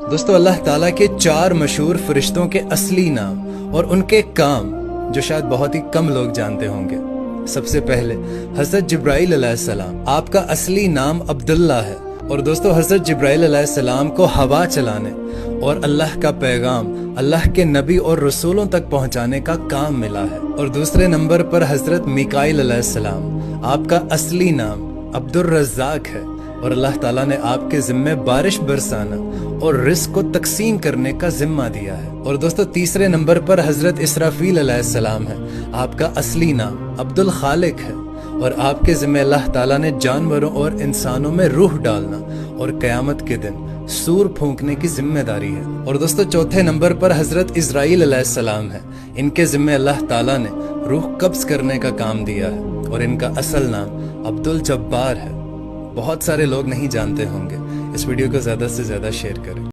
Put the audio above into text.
دوستو اللہ تعالیٰ کے 4 مشہور فرشتوں کے اصلی نام اور ان کے کام جو شاید بہت ہی کم لوگ جانتے ہوں گے۔ سب سے پہلے حضرت جبرائیل علیہ السلام، آپ کا اصلی نام عبداللہ ہے، اور دوستو حضرت جبرائیل علیہ السلام کو ہوا چلانے اور اللہ کا پیغام اللہ کے نبی اور رسولوں تک پہنچانے کا کام ملا ہے۔ اور دوسرے نمبر پر حضرت میکائیل علیہ السلام، آپ کا اصلی نام عبد الرزاق ہے، اور اللہ تعالیٰ نے آپ کے ذمے بارش برسانا اور رزق کو تقسیم کرنے کا ذمہ دیا ہے۔ اور دوستو تیسرے نمبر پر حضرت اسرافیل علیہ السلام ہے، آپ کا اصلی نام عبد الخالق ہے، اور آپ کے ذمہ اللہ تعالیٰ نے جانوروں اور انسانوں میں روح ڈالنا اور قیامت کے دن سور پھونکنے کی ذمہ داری ہے۔ اور دوستو چوتھے نمبر پر حضرت اسرائیل علیہ السلام ہے، ان کے ذمہ اللہ تعالیٰ نے روح قبض کرنے کا کام دیا ہے، اور ان کا اصل نام عبد الجبار ہے۔ بہت سارے لوگ نہیں جانتے ہوں گے، اس ویڈیو کو زیادہ سے زیادہ شیئر کریں۔